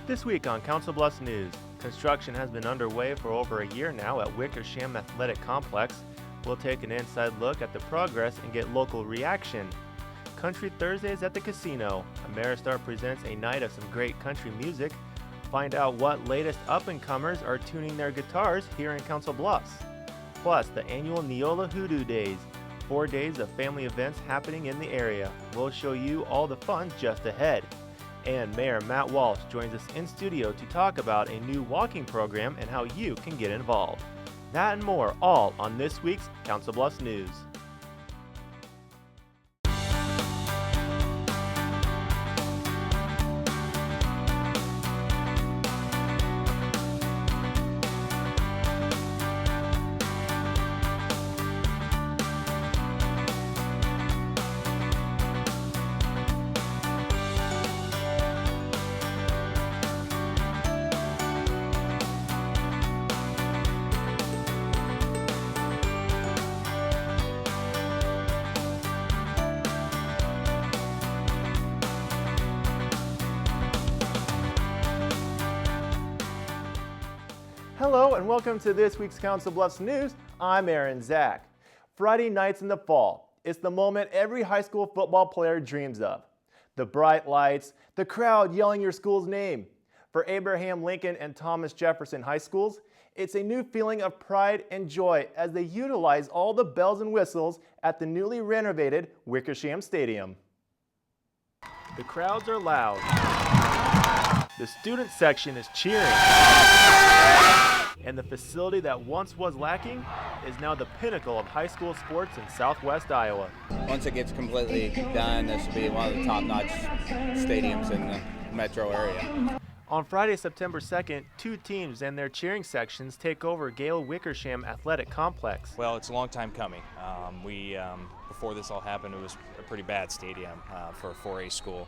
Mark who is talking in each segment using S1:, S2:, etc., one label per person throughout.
S1: This week on Council Bluffs News, construction has been underway for over a year now at Wickersham Athletic Complex. We'll take an inside look at the progress and get local reaction. Country Thursdays at the casino. Ameristar presents a night of some great country music. Find out what latest up-and-comers are tuning their guitars here in Council Bluffs. Plus, the annual Neola Hoodoo Days. 4 days of family events happening in the area. We'll show you all the fun just ahead. And Mayor Matt Walsh joins us in studio to talk about a new walking program and how you can get involved. That and more, all on this week's Council Bluffs News. Hello and welcome to this week's Council Bluffs News. I'm Aaron Zach. Friday nights in the fall. It's the moment every high school football player dreams of. The bright lights, the crowd yelling your school's name. For Abraham Lincoln and Thomas Jefferson High Schools, it's a new feeling of pride and joy as they utilize all the bells and whistles at the newly renovated Wickersham Stadium. The crowds are loud. The student section is cheering. And the facility that once was lacking is now the pinnacle of high school sports in southwest Iowa.
S2: Once it gets completely done, this will be one of the top-notch stadiums in the metro area.
S1: On Friday, September 2nd, 2 teams and their cheering sections take over Gale Wickersham Athletic Complex.
S3: Well, it's a long time coming. Before this all happened, it was a pretty bad stadium for a 4A school.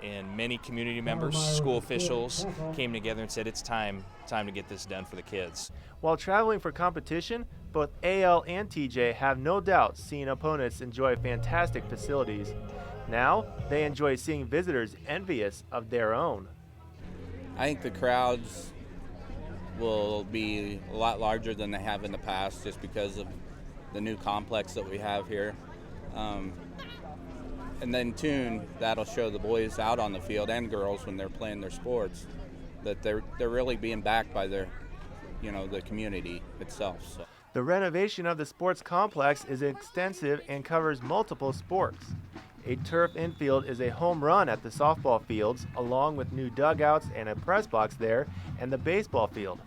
S3: And many community members, school officials came together and said it's time to get this done for the kids.
S1: While traveling for competition, both AL and TJ have no doubt seen opponents enjoy fantastic facilities. Now, they enjoy seeing visitors envious of their own.
S2: I think the crowds will be a lot larger than they have in the past just because of the new complex that we have here. And then too, that'll show the boys out on the field and girls when they're playing their sports that they're really being backed by their, the community itself. So.
S1: The renovation of the sports complex is extensive and covers multiple sports. A turf infield is a home run at the softball fields, along with new dugouts and a press box there, and the baseball field.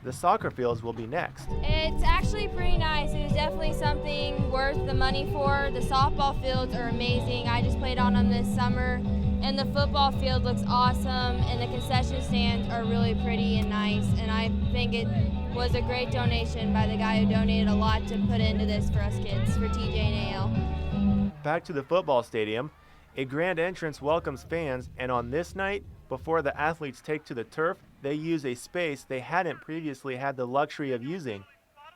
S1: The soccer fields will be next.
S4: It's actually pretty nice. It was definitely something worth the money for. The softball fields are amazing. I just played on them this summer, and the football field looks awesome, and the concession stands are really pretty and nice, and I think it was a great donation by the guy who donated a lot to put into this for us kids, for TJ and AL.
S1: Back to the football stadium. A grand entrance welcomes fans, and on this night, before the athletes take to the turf, they use a space they hadn't previously had the luxury of using,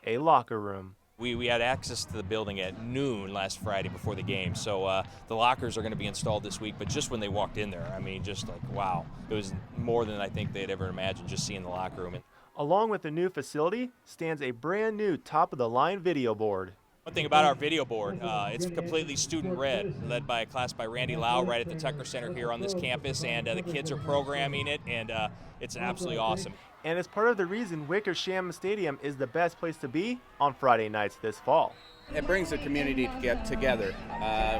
S1: a locker room.
S3: We had access to the building at noon last Friday before the game, so the lockers are going to be installed this week, but just when they walked in there, just like, wow. It was more than I think they'd ever imagined just seeing the locker room.
S1: Along with the new facility stands a brand new top-of-the-line video board.
S3: One thing about our video board, it's completely student-led by a class by Randy Lau right at the Tucker Center here on this campus, and the kids are programming it, and it's absolutely awesome.
S1: And it's part of the reason Wickersham Stadium is the best place to be on Friday nights this fall.
S2: It brings the community to get together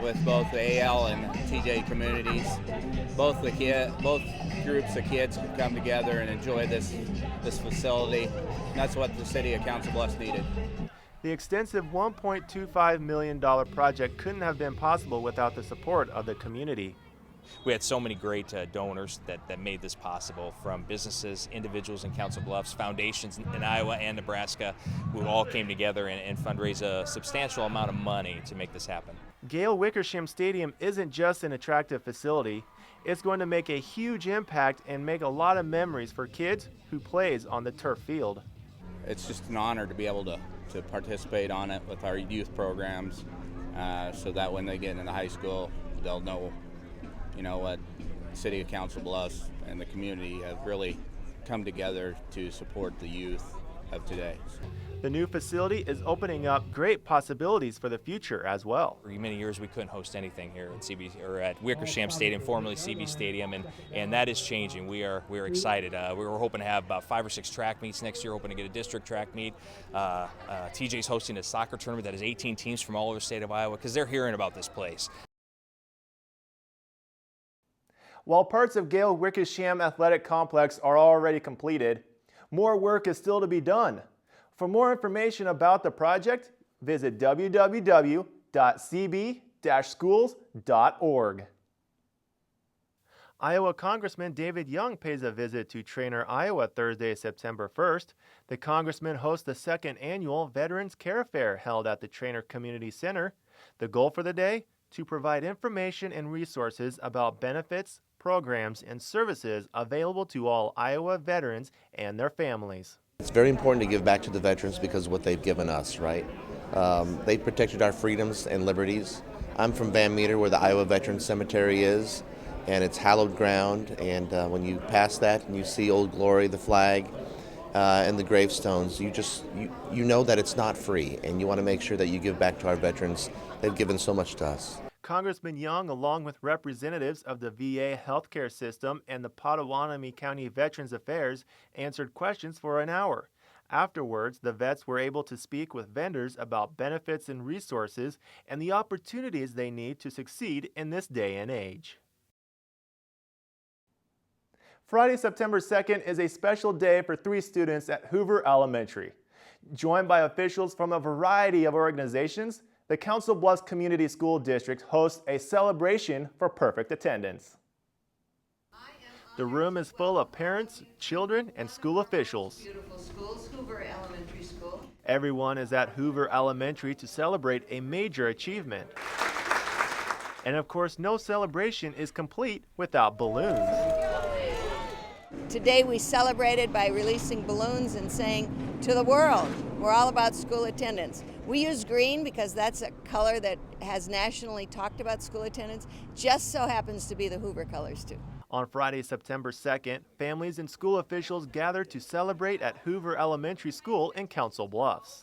S2: with both the AL and TJ communities. Both groups of kids can come together and enjoy this facility. That's what the city of Council Bluffs needed.
S1: The extensive $1.25 million project couldn't have been possible without the support of the community.
S3: We had so many great donors that made this possible, from businesses, individuals in Council Bluffs, foundations in Iowa and Nebraska, who all came together and fundraised a substantial amount of money to make this happen.
S1: Gale Wickersham Stadium isn't just an attractive facility. It's going to make a huge impact and make a lot of memories for kids who plays on the turf field.
S2: It's just an honor to be able to participate on it with our youth programs, so that when they get into high school, they'll know, what City of Council Bluffs and the community have really come together to support the youth of today.
S1: The new facility is opening up great possibilities for the future as well.
S3: For many years we couldn't host anything here at at Wickersham Stadium, formerly CB Stadium, and that is changing. We're excited. We were hoping to have about 5 or 6 track meets next year, hoping to get a district track meet. TJ's hosting a soccer tournament that has 18 teams from all over the state of Iowa because they're hearing about this place.
S1: While parts of Gale Wickersham Athletic Complex are already completed, more work is still to be done. For more information about the project, visit www.cb-schools.org. Iowa Congressman David Young pays a visit to Trainer, Iowa Thursday, September 1st. The congressman hosts the second annual Veterans Care Fair held at the Trainer Community Center. The goal for the day? To provide information and resources about benefits, programs, and services available to all Iowa veterans and their families.
S5: It's very important to give back to the veterans because of what they've given us, right? They protected our freedoms and liberties. I'm from Van Meter, where the Iowa Veterans Cemetery is, and it's hallowed ground. And when you pass that and you see Old Glory, the flag, and the gravestones, you know that it's not free, and you want to make sure that you give back to our veterans. They've given so much to us.
S1: Congressman Young, along with representatives of the VA healthcare system and the Potawatomi County Veterans Affairs, answered questions for an hour. Afterwards, the vets were able to speak with vendors about benefits and resources and the opportunities they need to succeed in this day and age. Friday, September 2nd is a special day for 3 students at Hoover Elementary. Joined by officials from a variety of organizations, the Council Bluffs Community School District hosts a celebration for perfect attendance. The room is full of parents, children, and school officials.
S6: Beautiful schools, Hoover Elementary School.
S1: Everyone is at Hoover Elementary to celebrate a major achievement. And of course, no celebration is complete without balloons.
S6: Today we celebrated by releasing balloons and saying to the world, we're all about school attendance. We use green because that's a color that has nationally talked about school attendance. Just so happens to be the Hoover colors too.
S1: On Friday, September 2nd, families and school officials gathered to celebrate at Hoover Elementary School in Council Bluffs.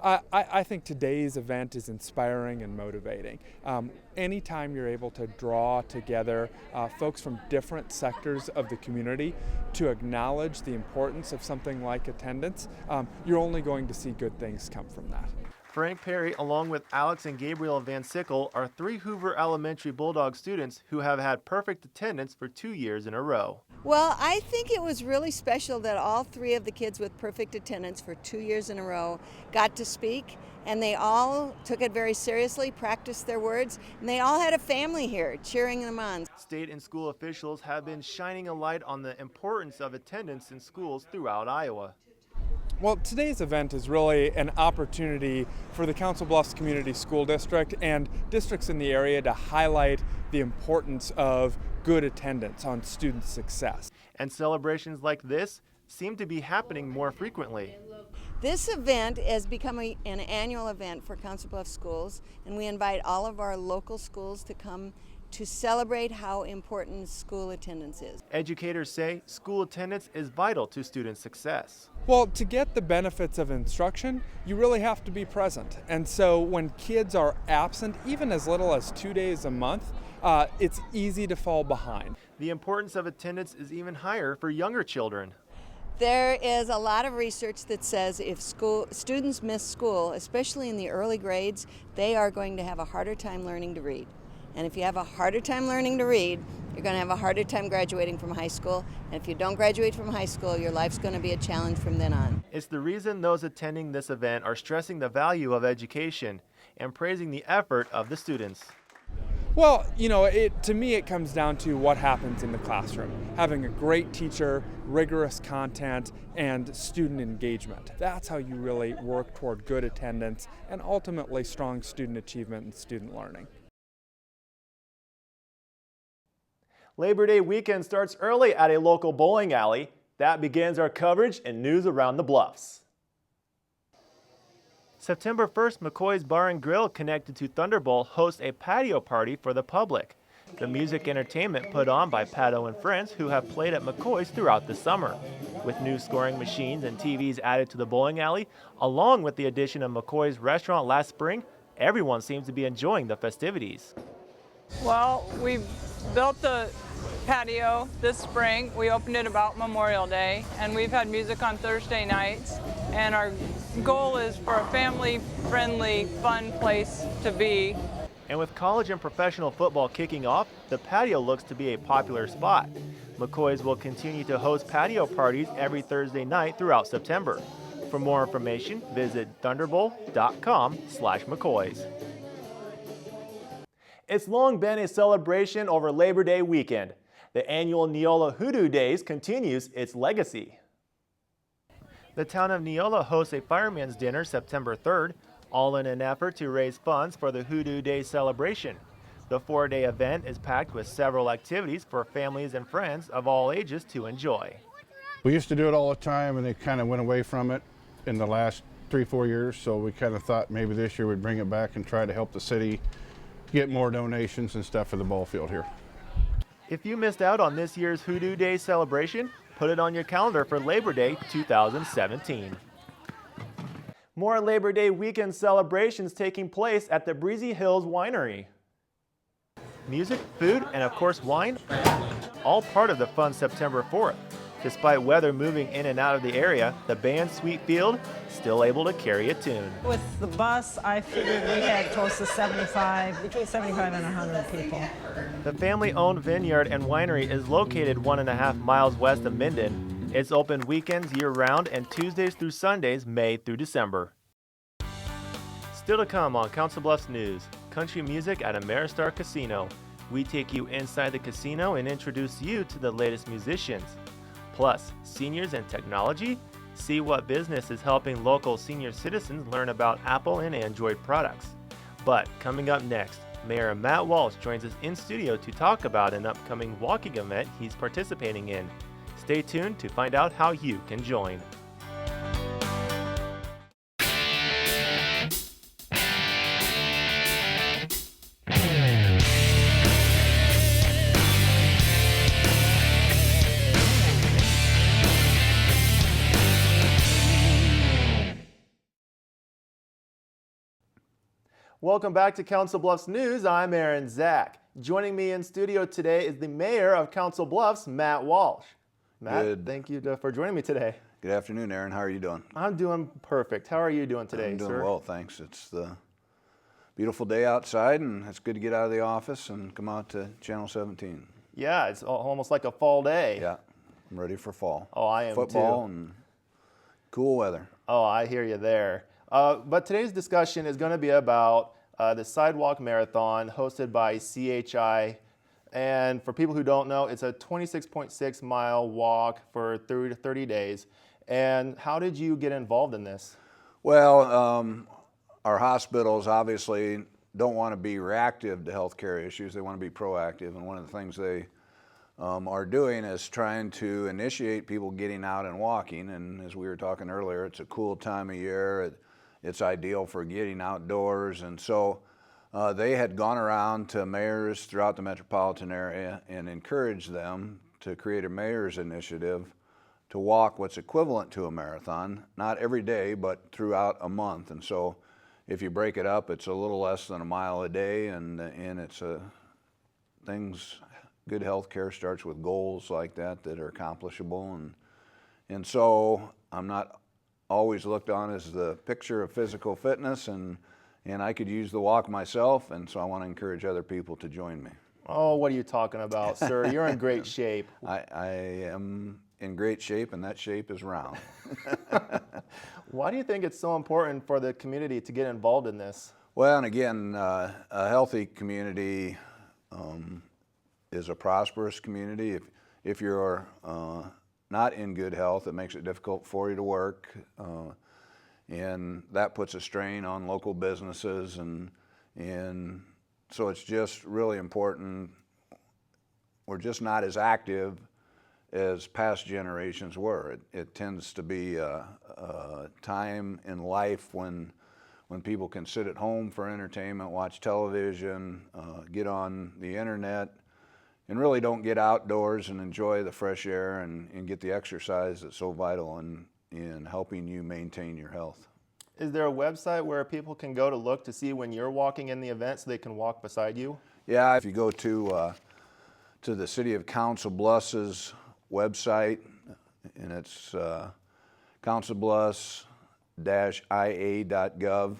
S7: I think today's event is inspiring and motivating. Anytime you're able to draw together folks from different sectors of the community to acknowledge the importance of something like attendance, you're only going to see good things come from that.
S1: Frank Perry, along with Alex and Gabriel Van Sickle, are 3 Hoover Elementary Bulldog students who have had perfect attendance for 2 years in a row.
S6: Well, I think it was really special that all 3 of the kids with perfect attendance for 2 years in a row got to speak, and they all took it very seriously, practiced their words, and they all had a family here cheering them on.
S1: State and school officials have been shining a light on the importance of attendance in schools throughout Iowa.
S7: Well, today's event is really an opportunity for the Council Bluffs Community School District and districts in the area to highlight the importance of good attendance on student success.
S1: And celebrations like this seem to be happening more frequently.
S6: This event has become an annual event for Council Bluffs schools, and we invite all of our local schools to come to celebrate how important school attendance is.
S1: Educators say school attendance is vital to student success.
S7: Well, to get the benefits of instruction, you really have to be present. And so when kids are absent, even as little as 2 days a month, it's easy to fall behind.
S1: The importance of attendance is even higher for younger children.
S6: There is a lot of research that says if students miss school, especially in the early grades, they are going to have a harder time learning to read. And if you have a harder time learning to read, you're going to have a harder time graduating from high school. And if you don't graduate from high school, your life's going to be a challenge from then on.
S1: It's the reason those attending this event are stressing the value of education and praising the effort of the students.
S7: Well, to me it comes down to what happens in the classroom. Having a great teacher, rigorous content, and student engagement. That's how you really work toward good attendance and ultimately strong student achievement and student learning.
S1: Labor Day weekend starts early at a local bowling alley. That begins our coverage and news around the Bluffs. September 1st, McCoys Bar and Grill, connected to Thunderbolt, hosts a patio party for the public. The music entertainment put on by Patio and friends who have played at McCoys throughout the summer. With new scoring machines and TVs added to the bowling alley, along with the addition of McCoy's restaurant last spring, everyone seems to be enjoying the festivities.
S8: Well, we built the patio this spring. We opened it about Memorial Day, and we've had music on Thursday nights. And our goal is for a family-friendly, fun place to be.
S1: And with college and professional football kicking off, the patio looks to be a popular spot. McCoys will continue to host patio parties every Thursday night throughout September. For more information, visit thunderbolt.com/McCoys. It's long been a celebration over Labor Day weekend. The annual Neola Hoodoo Days continues its legacy. The town of Neola hosts a fireman's dinner September 3rd, all in an effort to raise funds for the Hoodoo Day celebration. The 4-day event is packed with several activities for families and friends of all ages to enjoy.
S9: We used to do it all the time, and they kind of went away from it in the last 3-4 years, so we kind of thought maybe this year we'd bring it back and try to help the city get more donations and stuff for the ball field here.
S1: If you missed out on this year's Hoodoo Day celebration, put it on your calendar for Labor Day 2017. More Labor Day weekend celebrations taking place at the Breezy Hills Winery. Music, food, and of course wine, all part of the fun September 4th. Despite weather moving in and out of the area, the band Sweet Field still able to carry a tune.
S10: With the bus, I figured we had close to between 75 and 100 people.
S1: The family-owned vineyard and winery is located 1.5 miles west of Minden. It's open weekends year-round and Tuesdays through Sundays, May through December. Still to come on Council Bluffs News, country music at Ameristar Casino. We take you inside the casino and introduce you to the latest musicians. Plus, seniors and technology? See what business is helping local senior citizens learn about Apple and Android products. But coming up next, Mayor Matt Walsh joins us in studio to talk about an upcoming walking event he's participating in. Stay tuned to find out how you can join. Welcome back to Council Bluffs News. I'm Aaron Zach. Joining me in studio today is the mayor of Council Bluffs, Matt Walsh. Matt, thank you for joining me today.
S11: Good afternoon, Aaron. How are you doing?
S1: I'm doing perfect. How are you doing today,
S11: I'm doing
S1: sir?
S11: well, thanks. It's the beautiful day outside, and it's good to get out of the office and come out to Channel 17.
S1: Yeah, it's almost like a fall day.
S11: Yeah, I'm ready for fall.
S1: Oh, I am
S11: Football
S1: too.
S11: And cool weather.
S1: Oh, I hear you there. But today's discussion is going to be about the Sidewalk Marathon hosted by CHI. And for people who don't know, it's a 26.6 mile walk for 30 days. And how did you get involved in this?
S11: Well, our hospitals obviously don't want to be reactive to healthcare issues. They want to be proactive. And one of the things they are doing is trying to initiate people getting out and walking. And as we were talking earlier, it's a cool time of year. It's ideal for getting outdoors. And so they had gone around to mayors throughout the metropolitan area and encouraged them to create a mayor's initiative to walk what's equivalent to a marathon, not every day, but throughout a month. And so if you break it up, it's a little less than a mile a day, and it's good health care starts with goals like that are accomplishable. And so I'm not always looked on as the picture of physical fitness, and I could use the walk myself, and so I want to encourage other people to join me.
S1: Oh, what are you talking about, sir? You're in great shape.
S11: I am in great shape, and that shape is round.
S1: Why do you think it's so important for the community to get involved in this?
S11: Well, and again, a healthy community is a prosperous community. If you're not in good health, it makes it difficult for you to work, and that puts a strain on local businesses, and so it's just really important. We're just not as active as past generations were. It tends to be a time in life when people can sit at home for entertainment, watch television, get on the internet, really don't get outdoors and enjoy the fresh air and get the exercise that's so vital in helping you maintain your health.
S1: Is there a website where people can go to look to see when you're walking in the event so they can walk beside you?
S11: Yeah, if you go to the City of Council Bluffs' website, and it's councilbluffs-ia.gov.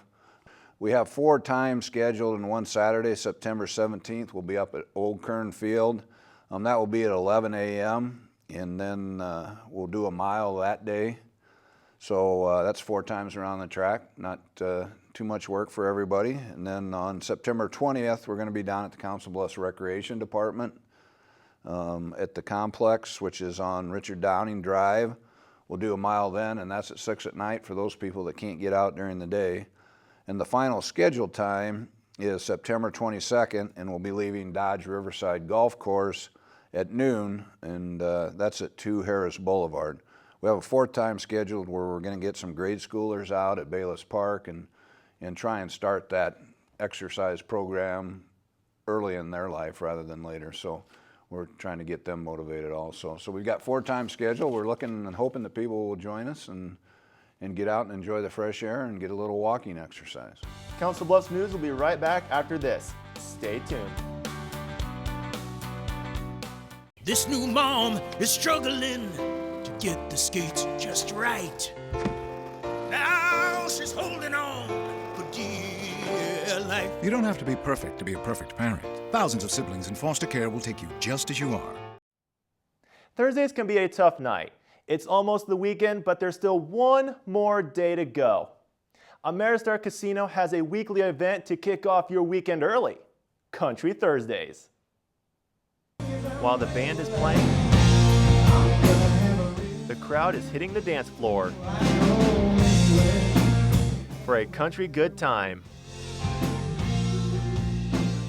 S11: We have 4 times scheduled, and one Saturday, September 17th, we'll be up at Old Kern Field. That will be at 11 a.m., and then we'll do a mile that day. So that's 4 times around the track, not too much work for everybody. And then on September 20th, we're going to be down at the Council Bluffs Recreation Department at the complex, which is on Richard Downing Drive. We'll do a mile then, and that's at 6 at night for those people that can't get out during the day. And the final scheduled time is September 22nd, and we'll be leaving Dodge Riverside Golf Course at noon, and that's at 2 Harris Boulevard. We have a 4th time scheduled where we're going to get some grade schoolers out at Bayless Park and try and start that exercise program early in their life rather than later. So we're trying to get them motivated also. So we've got 4 times scheduled. We're looking and hoping that people will join us and get out and enjoy the fresh air and get a little walking exercise.
S1: Council Bluffs News will be right back after this. Stay tuned.
S12: This new mom is struggling to get the skates just right. Now she's holding on for dear life.
S13: You don't have to be perfect to be a perfect parent. Thousands of siblings in foster care will take you just as you are.
S1: Thursdays can be a tough night. It's almost the weekend, but there's still one more day to go. Ameristar Casino has a weekly event to kick off your weekend early, Country Thursdays. While the band is playing, the crowd is hitting the dance floor for a country good time.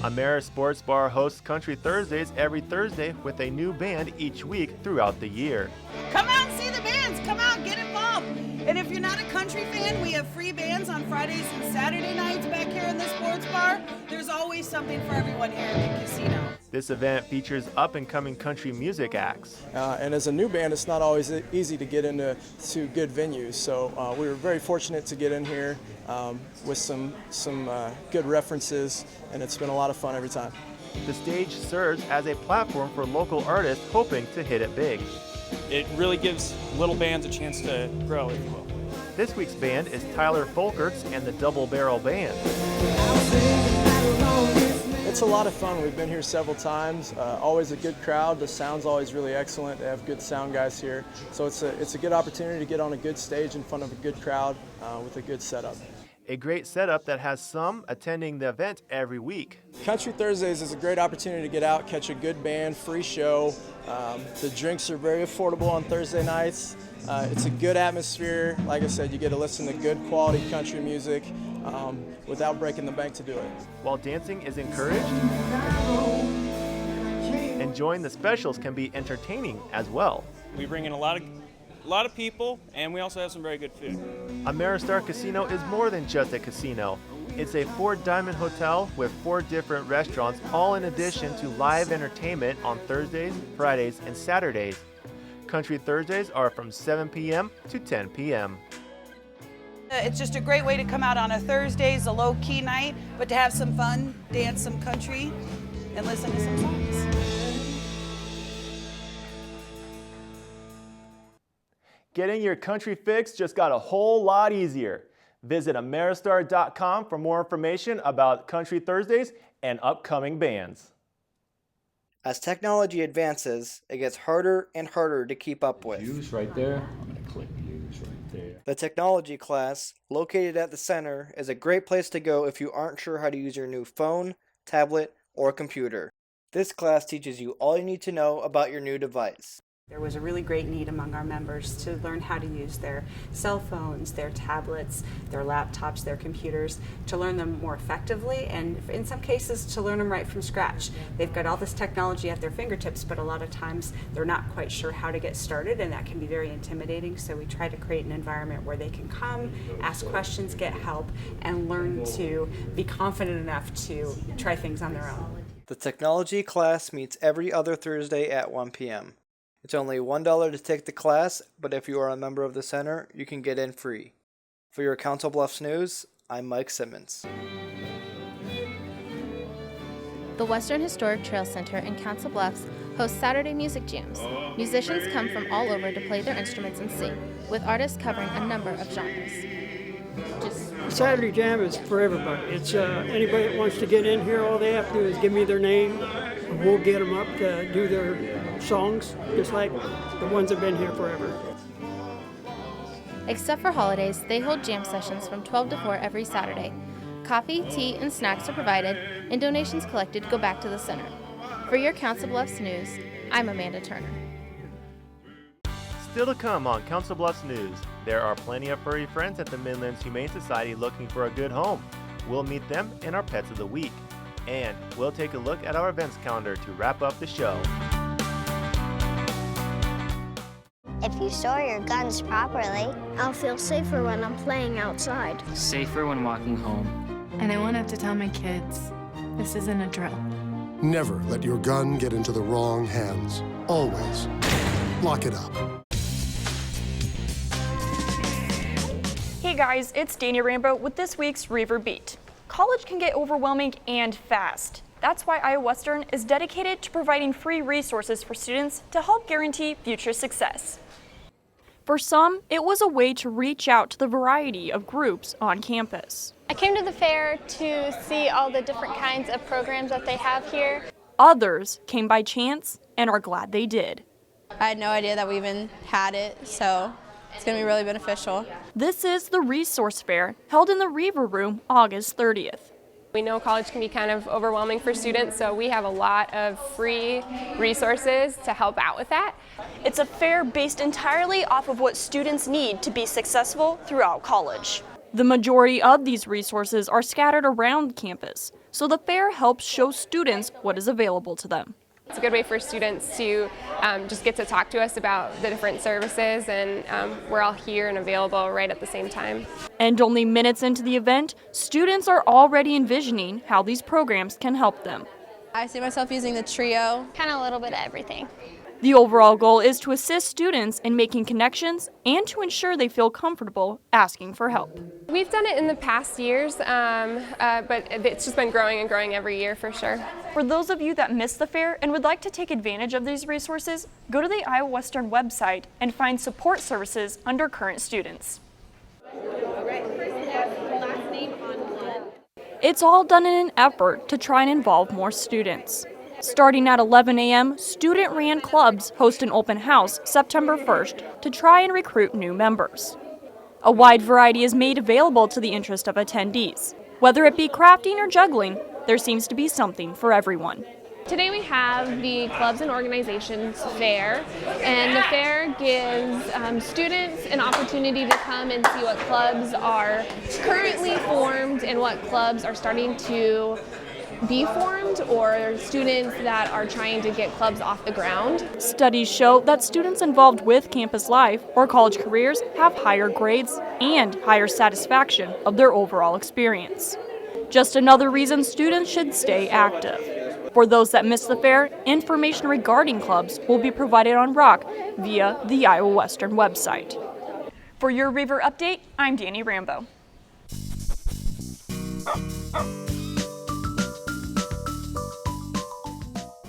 S1: Ameris Sports Bar hosts Country Thursdays every Thursday with a new band each week throughout the year.
S14: Come out and see the bands. Come out, get involved. And if you're not a country fan, we have free bands on Fridays and Saturday nights back here in the sports bar. There's always something for everyone here at the casino.
S1: This event features up-and-coming country music acts.
S15: And as a new band, it's not always easy to get into good venues. So we were very fortunate to get in here with some good references, and it's been a lot of fun every time.
S1: The stage serves as a platform for local artists hoping to hit it big.
S16: It really gives little bands a chance to grow, if you will.
S1: This week's band is Tyler Folkerts and the Double Barrel Band.
S15: It's a lot of fun. We've been here several times. Always a good crowd. The sound's always really excellent. They have good sound guys here. So it's a good opportunity to get on a good stage in front of a good crowd with a good setup.
S1: A great setup that has some attending the event every week.
S15: Country Thursdays is a great opportunity to get out, catch a good band, free show. The drinks are very affordable on Thursday nights. It's a good atmosphere. Like I said, you get to listen to good quality country music without breaking the bank to do it.
S1: While dancing is encouraged, enjoying the specials can be entertaining as well.
S16: We bring in a lot of people, and we also have some very good food.
S1: Ameristar Casino is more than just a casino. It's a 4-diamond hotel with 4 different restaurants, all in addition to live entertainment on Thursdays, Fridays, and Saturdays. Country Thursdays are from 7 p.m. to 10 p.m.
S14: It's just a great way to come out on a Thursday. It's a low-key night, but to have some fun, dance some country, and listen to some songs.
S1: Getting your country fix just got a whole lot easier. Visit Ameristar.com for more information about Country Thursdays and upcoming bands.
S17: As technology advances, it gets harder and harder to keep up with.
S18: Use right there. I'm going to click use right there.
S17: The technology class, located at the center, is a great place to go if you aren't sure how to use your new phone, tablet, or computer. This class teaches you all you need to know about your new device.
S19: There was a really great need among our members to learn how to use their cell phones, their tablets, their laptops, their computers, to learn them more effectively, and in some cases to learn them right from scratch. They've got all this technology at their fingertips, but a lot of times they're not quite sure how to get started, and that can be very intimidating. So we try to create an environment where they can come, ask questions, get help, and learn to be confident enough to try things on their own.
S17: The technology class meets every other Thursday at 1 p.m. It's only $1 to take the class, but if you are a member of the center, you can get in free. For your Council Bluffs news, I'm Mike Simmons.
S20: The Western Historic Trail Center in Council Bluffs hosts Saturday music jams. Musicians come from all over to play their instruments and sing, with artists covering a number of genres.
S21: Saturday Jam is for everybody. It's anybody that wants to get in here, all they have to do is give me their name, and we'll get them up to do their songs, just like the ones that have been here forever.
S20: Except for holidays, they hold jam sessions from 12 to 4 every Saturday. Coffee, tea, and snacks are provided, and donations collected go back to the center. For your Council Bluffs news, I'm Amanda Turner.
S1: Still to come on Council Bluffs News, there are plenty of furry friends at the Midlands Humane Society looking for a good home. We'll meet them in our Pets of the Week. And we'll take a look at our events calendar to wrap up the show.
S22: If you store your guns properly, I'll feel safer when I'm playing outside.
S23: Safer when walking home.
S24: And I won't have to tell my kids, this isn't a drill.
S25: Never let your gun get into the wrong hands. Always lock it up.
S26: Hey guys, it's Danny Rambo with this week's Reaver Beat. College can get overwhelming and fast. That's why Iowa Western is dedicated to providing free resources for students to help guarantee future success. For some, it was a way to reach out to the variety of groups on campus.
S27: I came to the fair to see all the different kinds of programs that they have here.
S26: Others came by chance and are glad they did.
S27: I had no idea that we even had it, so it's going to be really beneficial.
S26: This is the Resource Fair, held in the Reaver Room August 30th.
S28: We know college can be kind of overwhelming for students, so we have a lot of free resources to help out with that.
S26: It's a fair based entirely off of what students need to be successful throughout college. The majority of these resources are scattered around campus, so the fair helps show students what is available to them.
S28: It's a good way for students to just get to talk to us about the different services, and we're all here and available right at the same time.
S26: And only minutes into the event, students are already envisioning how these programs can help them.
S27: I see myself using the trio, kind of a little bit of everything.
S26: The overall goal is to assist students in making connections and to ensure they feel comfortable asking for help.
S28: We've done it in the past years, but it's just been growing and growing every year for sure.
S26: For those of you that missed the fair and would like to take advantage of these resources, go to the Iowa Western website and find support services under current students. It's all done in an effort to try and involve more students. Starting at 11 a.m., student-ran clubs host an open house September 1st to try and recruit new members. A wide variety is made available to the interest of attendees. Whether it be crafting or juggling, there seems to be something for everyone.
S28: Today we have the Clubs and Organizations Fair, and the fair gives students an opportunity to come and see what clubs are currently formed and what clubs are starting to be formed, or students that are trying to get clubs off the ground.
S26: Studies show that students involved with campus life or college careers have higher grades and higher satisfaction of their overall experience. Just another reason students should stay active. For those that miss the fair, information regarding clubs will be provided on Rock via the Iowa Western website. For your Reaver Update, I'm Danny Rambo.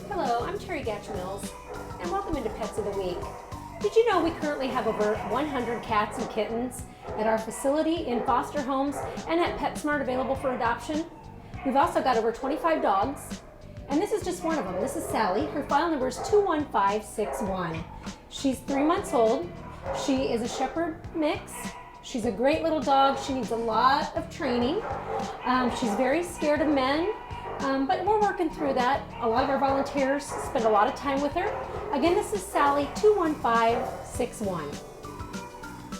S29: Hello, I'm Terry Gatch-Mills, and welcome into Pets of the Week. Did you know we currently have over 100 cats and kittens at our facility, in foster homes, and at PetSmart available for adoption? We've also got over 25 dogs, and this is just one of them. This is Sally. Her file number is 21561. She's 3 months old. She is a Shepherd mix. She's a great little dog. She needs a lot of training. She's very scared of men. But we're working through that. A lot of our volunteers spend a lot of time with her. Again, this is Sally, 21561.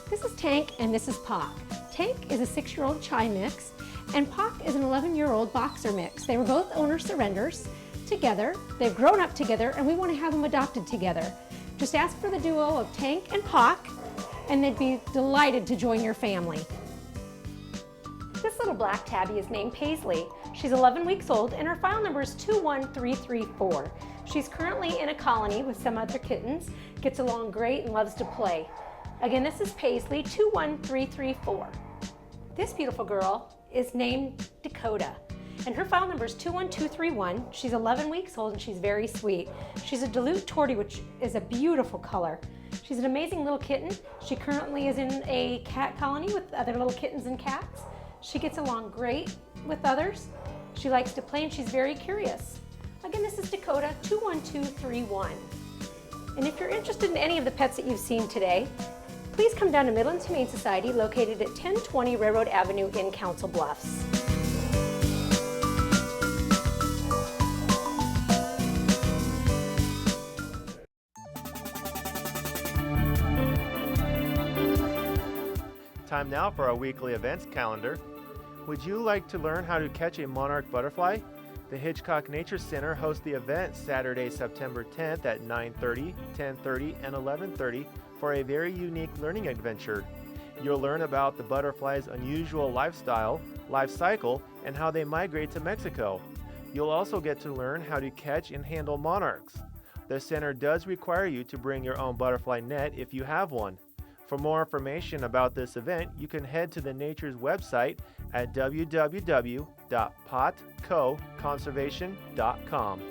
S29: This is Tank and this is Pock. Tank is a 6-year-old Chai mix, and Pock is an 11-year-old Boxer mix. They were both owner surrenders together. They've grown up together, and we want to have them adopted together. Just ask for the duo of Tank and Pock, and they'd be delighted to join your family. This little black tabby is named Paisley. She's 11 weeks old and her file number is 21334. She's currently in a colony with some other kittens, gets along great and loves to play. Again, this is Paisley, 21334. This beautiful girl is named Dakota, and her file number is 21231. She's 11 weeks old and she's very sweet. She's a Duluth Tortie, which is a beautiful color. She's an amazing little kitten. She currently is in a cat colony with other little kittens and cats. She gets along great with others. She likes to play and she's very curious. Again, this is Dakota, 21231. And if you're interested in any of the pets that you've seen today, please come down to Midlands Humane Society, located at 1020 Railroad Avenue in Council Bluffs.
S1: Time now for our weekly events calendar. Would you like to learn how to catch a monarch butterfly? The Hitchcock Nature Center hosts the event Saturday, September 10th at 9:30, 10:30, and 11:30 for a very unique learning adventure. You'll learn about the butterfly's unusual lifestyle, life cycle, and how they migrate to Mexico. You'll also get to learn how to catch and handle monarchs. The center does require you to bring your own butterfly net if you have one. For more information about this event, you can head to the Nature's website at www.potcoconservation.com.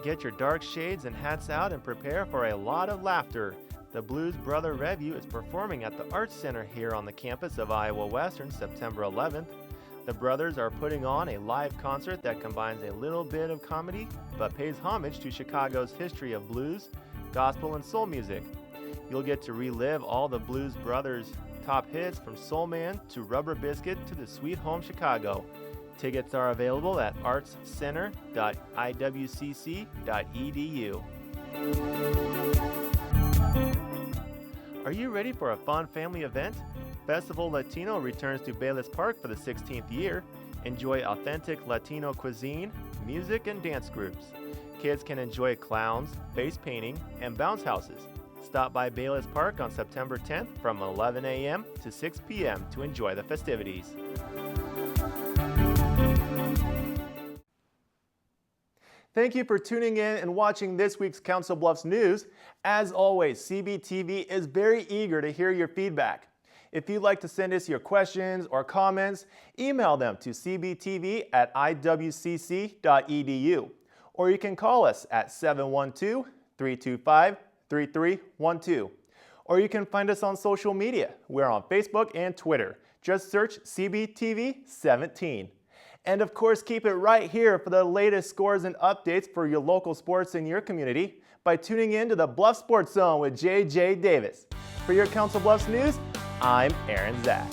S1: Get your dark shades and hats out and prepare for a lot of laughter. The Blues Brother Revue is performing at the Arts Center here on the campus of Iowa Western September 11th. The brothers are putting on a live concert that combines a little bit of comedy but pays homage to Chicago's history of blues, gospel, and soul music. You'll get to relive all the Blues Brothers' top hits from Soul Man to Rubber Biscuit to the Sweet Home Chicago. Tickets are available at artscenter.iwcc.edu. Are you ready for a fun family event? Festival Latino returns to Bayless Park for the 16th year. Enjoy authentic Latino cuisine, music, and dance groups. Kids can enjoy clowns, face painting, and bounce houses. Stop by Bayless Park on September 10th from 11 a.m. to 6 p.m. to enjoy the festivities. Thank you for tuning in and watching this week's Council Bluffs News. As always, CBTV is very eager to hear your feedback. If you'd like to send us your questions or comments, email them to cbtv@iwcc.edu. Or you can call us at 712-325-3312. Or you can find us on social media. We're on Facebook and Twitter. Just search CBTV17. And of course, keep it right here for the latest scores and updates for your local sports in your community by tuning in to the Bluff Sports Zone with JJ Davis. For your Council Bluffs News, I'm Aaron Zack.